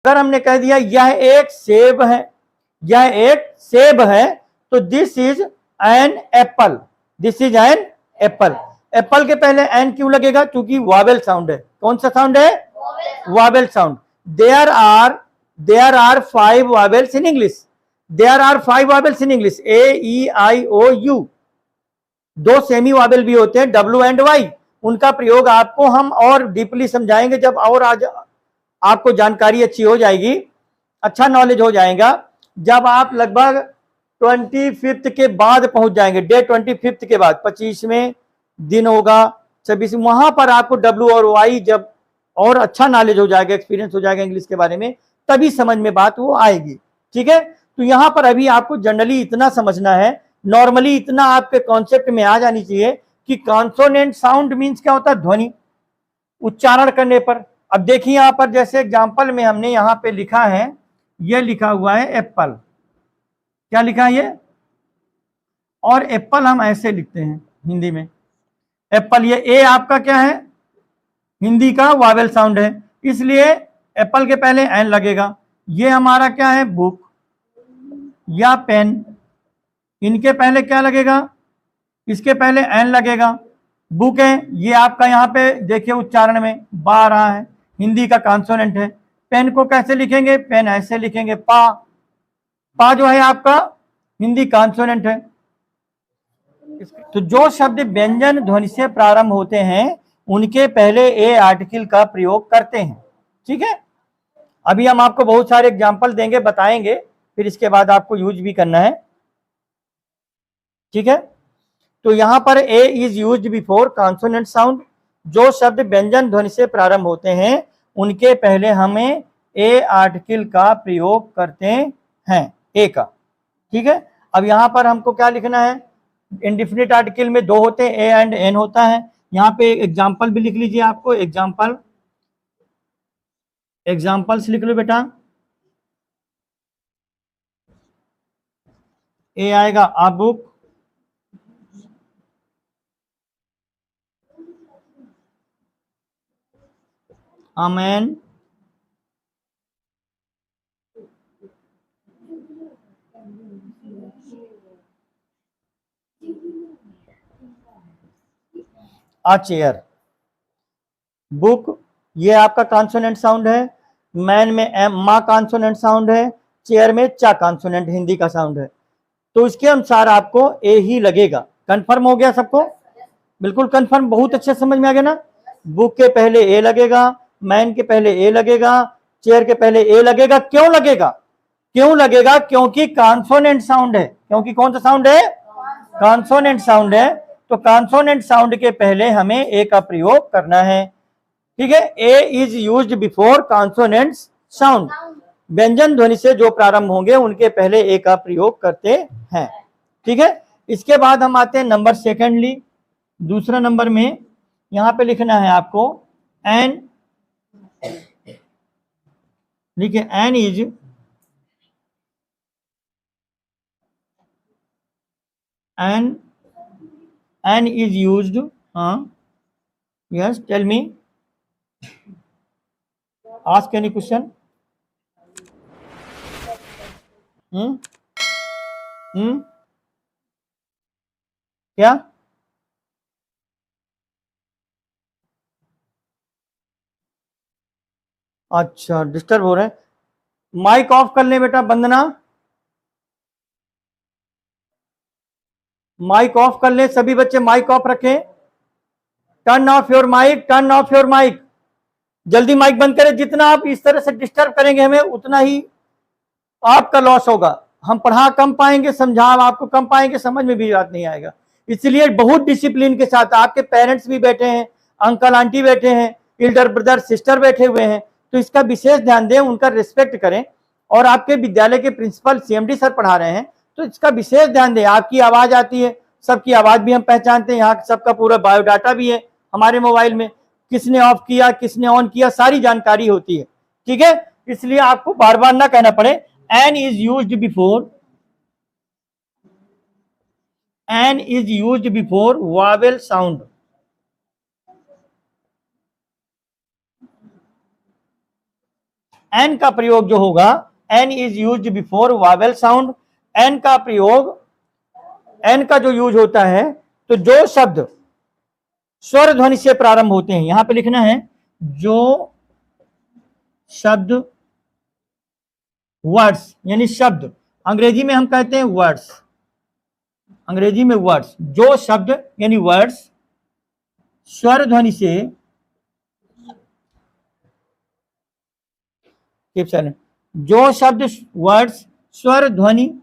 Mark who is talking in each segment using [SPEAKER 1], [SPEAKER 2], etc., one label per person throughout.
[SPEAKER 1] अगर हमने कह दिया यह एक सेब है, यह एक सेब है, तो this is an apple, this is an apple. Apple के पहले एन क्यों लगेगा? क्योंकि वावेल साउंड है। कौन सा साउंड है? Vowel sound. There are 5 vowels in English, there are 5 vowels in English, A E I O U. 2 semi vowel भी होते हैं, डब्ल्यू एंड वाई। उनका प्रयोग आपको हम और डीपली समझाएंगे जब और आज आपको जानकारी अच्छी हो जाएगी, अच्छा नॉलेज हो जाएगा, जब आप लगभग 25 के बाद पहुंच जाएंगे, डे 25 के बाद, 25वें दिन होगा, 26, वहां पर आपको डब्ल्यू और वाई जब और अच्छा नॉलेज हो जाएगा, एक्सपीरियंस हो जाएगा इंग्लिश के बारे में, तभी समझ में बात वो आएगी। ठीक है, तो यहां पर अभी आपको जनरली इतना समझना है, नॉर्मली इतना आपके कॉन्सेप्ट में आ जानी चाहिए कि कॉन्सोनेंट साउंड मीन्स क्या होता है? ध्वनि, उच्चारण करने पर। अब देखिए यहां पर जैसे एग्जाम्पल में हमने यहां पे लिखा है, ये लिखा हुआ है एप्पल, क्या लिखा है ये? और एप्पल हम ऐसे लिखते हैं हिंदी में, एप्पल। ये ए आपका क्या है? हिंदी का वावेल साउंड है, इसलिए एप्पल के पहले एन लगेगा। ये हमारा क्या है? बुक या पेन, इनके पहले क्या लगेगा? इसके पहले एन लगेगा। बुक है, ये आपका यहाँ पे देखिए उच्चारण में बा आ रहा है, हिंदी का कॉन्सोनेंट है। पेन को कैसे लिखेंगे? पेन ऐसे लिखेंगे, पा। पा जो है आपका हिंदी कॉन्सोनेंट है। तो जो शब्द व्यंजन ध्वनि से प्रारंभ होते हैं उनके पहले ए आर्टिकल का प्रयोग करते हैं। ठीक है, अभी हम आपको बहुत सारे एग्जाम्पल देंगे, बताएंगे, फिर इसके बाद आपको यूज भी करना है। ठीक है, तो यहां पर A is use before consonant sound. जो शब्द व्यंजन ध्वनि से प्रारंभ होते हैं उनके पहले हमें ए आर्टिकल का प्रयोग करते हैं, ए का। ठीक है, अब यहां पर हमको क्या लिखना है? इंडिफिनिट आर्टिकल में 2 होते हैं, ए एंड एन होता है। यहाँ पे एग्जाम्पल भी लिख लीजिए, आपको एग्जाम्पल्स लिख लो बेटा। ए आएगा a book, a man, a chair। Book ये आपका कॉन्सोनेंट साउंड है, मैन में एम मा कॉन्सोनेंट साउंड है, चेयर में चा कॉन्सोनेंट हिंदी का साउंड है। तो इसके अनुसार आपको ए ही लगेगा। कंफर्म हो गया सबको? बिल्कुल कंफर्म, बहुत अच्छे समझ में आ गया ना। बुक के पहले ए लगेगा, मैन के पहले ए लगेगा, चेयर के पहले ए लगेगा। क्यों लगेगा? क्यों लगेगा? क्योंकि कॉन्सोनेंट साउंड है। क्योंकि कौन सा साउंड है? कॉन्सोनेंट साउंड है। तो कॉन्सोनेंट साउंड के पहले हमें ए का प्रयोग करना है। ठीक है, A is used before consonant sound. व्यंजन ध्वनि से जो प्रारंभ होंगे उनके पहले ए का प्रयोग करते हैं। ठीक है, इसके बाद हम आते हैं नंबर सेकेंडली, दूसरा नंबर में यहां पे लिखना है आपको एन, लिखिए an is an is used, हाँ yes tell me, ask any question. क्या? अच्छा डिस्टर्ब हो रहे हैं, माइक ऑफ कर ले बेटा वंदना, माइक ऑफ कर ले सभी बच्चे, माइक ऑफ रखें। Turn off your mic, turn off your mic, जल्दी माइक बंद करें। जितना आप इस तरह से डिस्टर्ब करेंगे हमें उतना ही आपका लॉस होगा। हम पढ़ा कम पाएंगे, समझा आपको कम पाएंगे, समझ में भी बात नहीं आएगा। इसलिए बहुत डिसिप्लिन के साथ, आपके पेरेंट्स भी बैठे हैं, अंकल आंटी बैठे हैं, एल्डर ब्रदर सिस्टर बैठे हुए हैं, तो इसका विशेष ध्यान दें, उनका रिस्पेक्ट करें। और आपके विद्यालय के प्रिंसिपल सीएमडी सर पढ़ा रहे हैं तो इसका विशेष ध्यान दें। आपकी आवाज आती है, सबकी आवाज भी हम पहचानते हैं, यहाँ सबका पूरा बायोडाटा भी है हमारे मोबाइल में, किसने ऑफ किया किसने ऑन किया सारी जानकारी होती है। ठीक है, इसलिए आपको बार बार ना कहना पड़े। An is used before, an is used before vowel sound. An का प्रयोग जो होगा, an is used before vowel sound. An का प्रयोग, एन का जो यूज होता है, तो जो शब्द स्वर ध्वनि से प्रारंभ होते हैं, यहां पे लिखना है जो शब्द, वर्ड्स यानी शब्द, अंग्रेजी में हम कहते हैं वर्ड्स, अंग्रेजी में वर्ड्स, जो शब्द यानी वर्ड्स स्वर ध्वनि से, जो शब्द वर्ड्स स्वर ध्वनि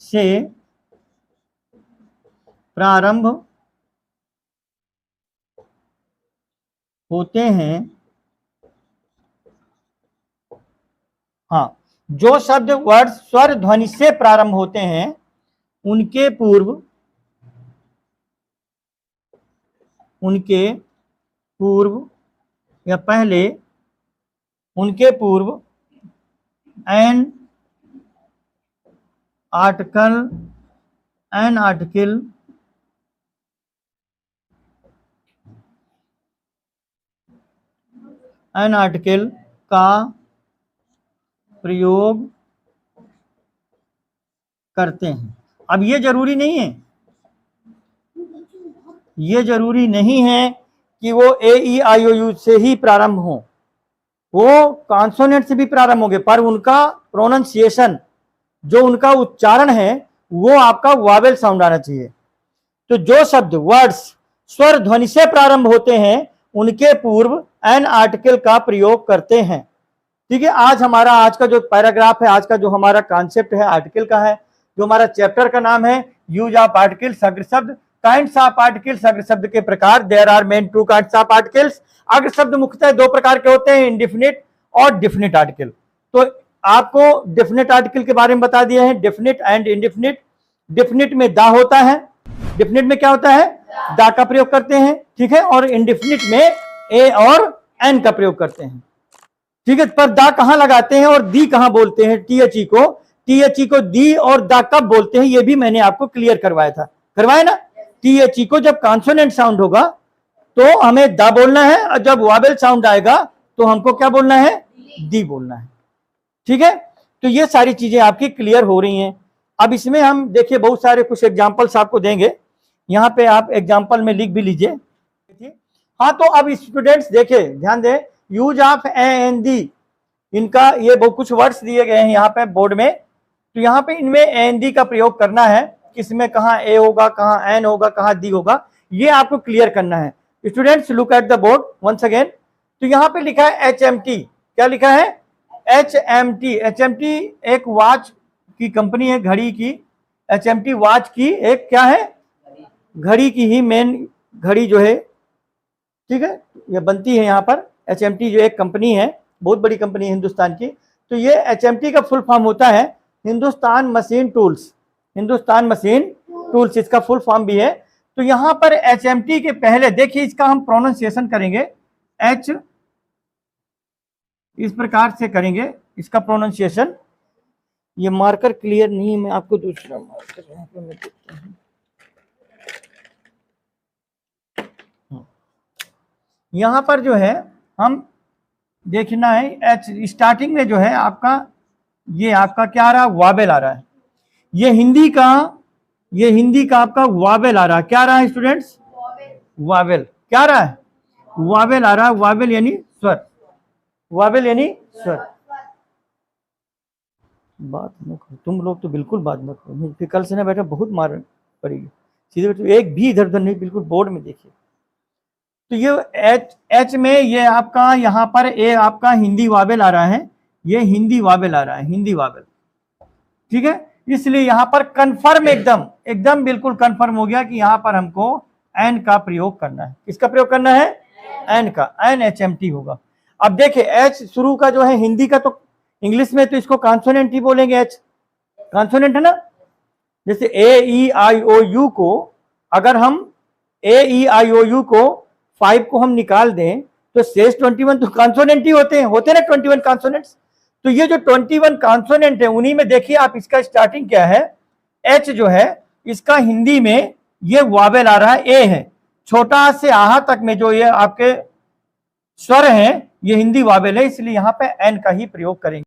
[SPEAKER 1] से प्रारंभ होते हैं, हाँ, जो शब्द वर्ड स्वर ध्वनि से प्रारंभ होते हैं उनके पूर्व या पहले, उनके पूर्व एन आर्टिकल का प्रयोग करते हैं। अब ये जरूरी नहीं है, ये जरूरी नहीं है कि वो ए ई आई ओ यू से ही प्रारंभ हो, वो कॉन्सोनेंट से भी प्रारंभ होंगे, पर उनका प्रोनाउंसिएशन, जो उनका उच्चारण है, वो आपका वावेल साउंड आना चाहिए। तो जो शब्द वर्ड्स स्वर ध्वनि से प्रारंभ होते हैं उनके पूर्व एन आर्टिकल का प्रयोग करते हैं। ठीक है, आज का जो पैराग्राफ है, आज का जो हमारा कॉन्सेप्ट है आर्टिकल का है, जो हमारा चैप्टर का नाम है यूज ऑफ आर्टिकल्स, अग्र शब्द, काइंड्स ऑफ आर्टिकल्स, अग्र शब्द के प्रकार। There are main two kinds of articles. अग्र शब्द मुख्यतः दो प्रकार के होते हैं, इंडेफिनिट और डेफिनिट आर्टिकल। तो आपको डेफिनिट आर्टिकल के बारे में बता दिया है, डेफिनिट एंड इंडेफिनिट। डेफिनिट में दा होता है, डेफिनिट में क्या होता है, दा का प्रयोग करते हैं, ठीक है, और इंडेफिनिट में ए और एन का प्रयोग करते हैं, ठीक है। पर दा कहां लगाते हैं और दी कहां बोलते हैं, टीएचई को दी और दा कब बोलते हैं, ये भी मैंने आपको क्लियर करवाया ना। टीएचई को जब कॉन्सोनेंट साउंड होगा तो हमें दा बोलना है, और जब वावेल साउंड आएगा तो हमको क्या बोलना है, दी बोलना है, ठीक है। तो ये सारी चीजें आपकी क्लियर हो रही हैं। अब इसमें हम देखिए बहुत सारे कुछ एग्जांपल्स आपको देंगे, यहाँ पे आप एग्जांपल में लिख भी लीजिए। हाँ, तो अब स्टूडेंट्स देखें, ध्यान दें, यूज ऑफ ए एन दी, इनका ये बहुत कुछ वर्ड्स दिए गए हैं यहाँ पे बोर्ड में, तो यहाँ पे इनमें एन दी का प्रयोग करना है, किसमें कहाँ ए होगा, कहाँ एन होगा, कहाँ दी होगा, ये आपको क्लियर करना है। Students look at the board once again. तो यहाँ पे लिखा है HMT, क्या लिखा है, HMT एक वॉच की कंपनी है, घड़ी की, HMT वॉच की एक क्या है, घड़ी की ही मेन घड़ी जो है, ठीक है, ये बनती है यहाँ पर। HMT जो एक कंपनी है, बहुत बड़ी कंपनी है हिंदुस्तान की। तो ये HMT का फुल फॉर्म होता है हिंदुस्तान मशीन टूल्स, इसका फुल फॉर्म भी है। तो यहाँ पर HMT के पहले देखिए, इसका हम प्रोनाउंसिएशन करेंगे, एच इस प्रकार से करेंगे इसका प्रोनाउंसिएशन। ये मार्कर क्लियर नहीं, मैं आपको दूसरा मार्कर यहाँ पे मैं देता हूँ। यहाँ पर जो है हम देखना है, एच स्टार्टिंग में जो है आपका, ये आपका क्या आ रहा है, वावेल आ रहा है। ये हिंदी का आपका वावेल आ रहा है, क्या आ रहा है स्टूडेंट्स, वावेल, क्या आ रहा है, वावेल आ रहा है, वावेल यानी स्वर, वावेल यानी स्वर। बात न करो तुम लोग, तो बिल्कुल बात न करो, फिर कल से ना बेटा बहुत मार पड़ेगी, सीधे बैठो, एक भी इधर उधर नहीं, बिल्कुल बोर्ड में देखिए। तो ये एच में ये आपका यहाँ पर ए आपका हिंदी वावेल आ रहा है, ये हिंदी वावेल आ रहा है, हिंदी वावेल, ठीक है। इसलिए यहाँ पर कंफर्म, एकदम बिल्कुल कंफर्म हो गया कि यहाँ पर हमको एन का प्रयोग करना है। किसका प्रयोग करना है, एन का, एन HMT होगा। अब देखिए एच शुरू का जो है हिंदी का, तो इंग्लिश में तो इसको कॉन्सोनेंट ही बोलेंगे, एच कॉन्सोनेंट है ना। जैसे AEIOU को, अगर हम AEIOU को 5 को हम निकाल दें तो शेष 21 तो कॉन्सोनेंट ही होते हैं ना, 21 कॉन्सोनेंट्स। तो ये जो 21 कॉन्सोनेंट है उन्हीं में देखिए आप, इसका स्टार्टिंग क्या है, एच जो है, इसका हिंदी में ये वावेल आ रहा है, ए है, छोटा से आहा तक में जो ये आपके स्वर हैं, ये हिंदी वावेल है, इसलिए यहां पे एन का ही प्रयोग करेंगे।